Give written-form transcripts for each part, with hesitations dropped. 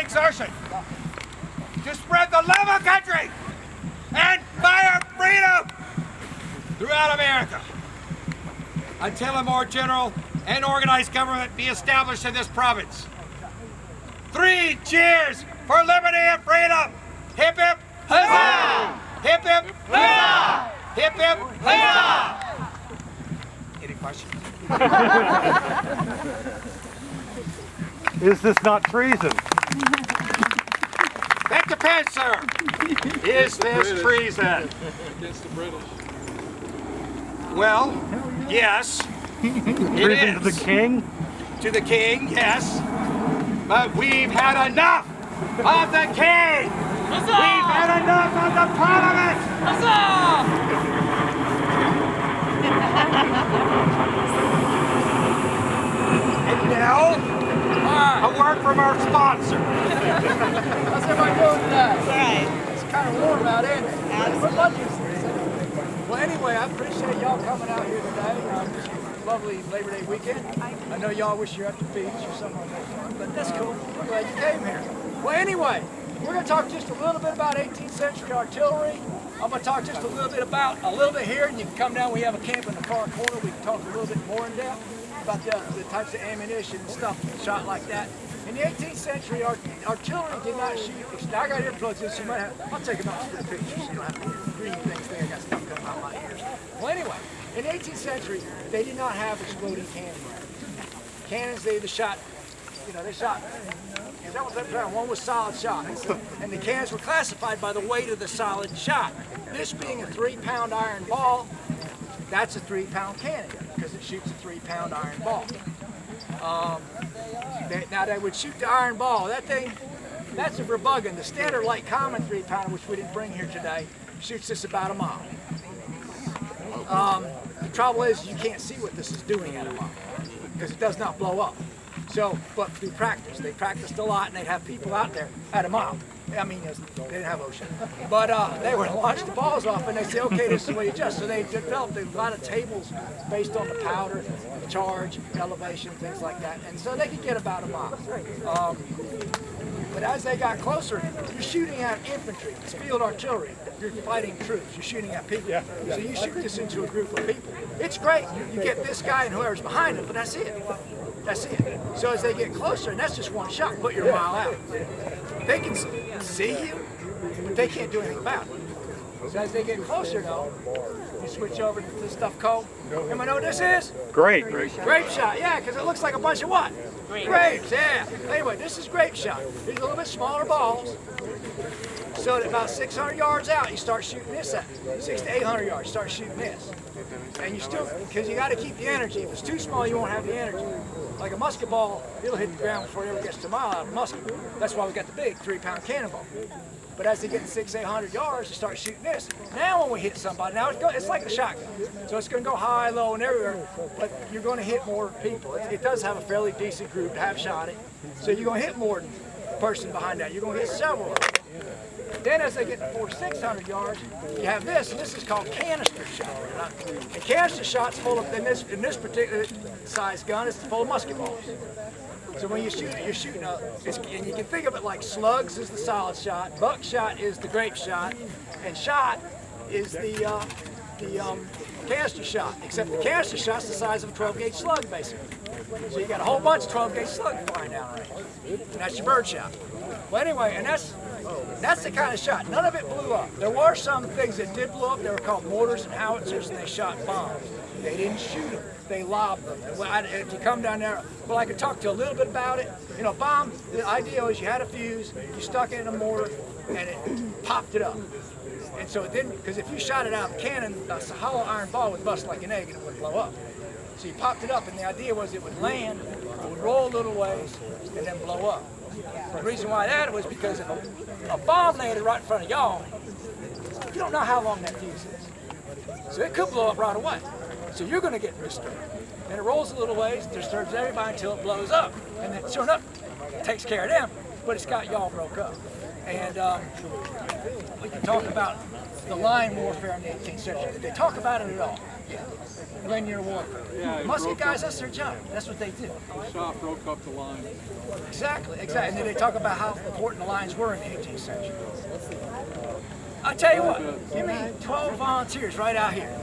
exertion to spread the love of country and fire freedom throughout America until a more general and organized government be established in this province. 3 cheers for liberty and freedom! Hip hip huzzah! Hip hip huzzah! Hip hip huzzah! Any questions? Is this not treason? That depends, sir. Is this treason? Against the British. Well, yes. Treason to the king? To the king, yes. But we've had enough of the king! Huzzah! We've had enough of the parliament! Huzzah! And now, a word from our sponsor. How's everybody doing today? Right. It's kind of warm out, isn't it? Well, anyway, I appreciate y'all coming out here today. Lovely Labor Day weekend. I know y'all wish you were at the beach or something like that, but that's cool. I'm glad you came here. Well, anyway, we're going to talk just a little bit about 18th century artillery. I'm going to talk just a little bit here, and you can come down. We have a camp in the far corner. We can talk a little bit more in depth about the types of ammunition and stuff shot like that. In the 18th century, artillery did not shoot. I got earplugs in, so you might have. I'll take them out for the picture, so you don't have to read things there. I got stuff coming out of my ears. Well, anyway, in the 18th century, they did not have exploding cannons. Cannons, they shot. They shot. That was one was solid shot, and the cannons were classified by the weight of the solid shot. This being a 3-pound iron ball, that's a 3-pound cannon because it shoots a 3-pound iron ball. Now they would shoot the iron ball. That thing, that's a Verbugan. The standard light common 3-pounder, which we didn't bring here today, shoots this about a mile. The trouble is you can't see what this is doing at a mile because it does not blow up. So, but through practice, they practiced a lot, and they'd have people out there at a mile. I mean, they didn't have ocean, but they would launch the balls off, and they'd say, "Okay, this is the way you adjust." So they developed a lot of tables based on the powder, the charge, elevation, things like that, and so they could get about a mile. But as they got closer, you're shooting at infantry. It's field artillery. You're fighting troops. You're shooting at people. So you shoot this into a group of people. It's great. You get this guy and whoever's behind him, but that's it. That's it. So as they get closer, and that's just one shot, put your mile out. They can see you, but they can't do anything about it. So as they get closer, though, you switch over to this stuff called, anyone know what this is? Grape. Grape shot, yeah, because it looks like a bunch of what? Grapes, yeah. Anyway, this is grape shot. These are a little bit smaller balls. So at about 600 yards out, you start shooting this at 600 to 800 yards, you start shooting this. And you still, because you got to keep the energy. If it's too small, you won't have the energy. Like a musket ball, it'll hit the ground before it ever gets to a mile out of a musket. That's why we got the big 3-pound cannonball. But as they get to 600, 800 yards, you start shooting this. Now when we hit somebody, now it's like a shotgun. So it's going to go high, low, and everywhere, but you're going to hit more people. It does have a fairly decent group to have shot it. So you're going to hit more than the person behind that. You're going to hit several of them. Then as they get to 400, 600 yards, you have this, and this is called canister shot. And canister shot's full of, in this particular size gun, it's full of musket balls. So when you shoot it, you're shooting and you can think of it like slugs is the solid shot, buckshot is the grape shot, and shot is the canister shot. Except the canister shot's the size of a 12-gauge slug, basically. So you got a whole bunch of 12-gauge slugs flying down range. And that's your bird shot. Well, anyway, and that's the kind of shot. None of it blew up. There were some things that did blow up. They were called mortars and howitzers, and they shot bombs. They didn't shoot them. They lobbed them. Well, if you come down there, well, I could talk to you a little bit about it. You know, bomb, the idea was you had a fuse, you stuck it in a mortar, and it popped it up. And so it didn't, because if you shot it out of the cannon, a hollow iron ball would bust like an egg and it would blow up. So you popped it up, and the idea was it would land, it would roll a little ways, and then blow up. The reason why that was because if a bomb landed right in front of y'all, you don't know how long that fuse is. So it could blow up right away. So you're going to get disturbed. And it rolls a little ways, disturbs everybody until it blows up. And then sure enough, it takes care of them. but it's got y'all broke up. And we can talk about the line warfare in the 18th century. Did they talk about it at all? Linear warfare. Yeah, Musket guys, that's their job. That's what they do. The shot broke up the line. Exactly. And then they talk about how important the lines were in the 18th century. I tell you what, give me 12 volunteers right out here.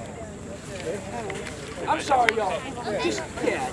I'm sorry, y'all. Just, yeah.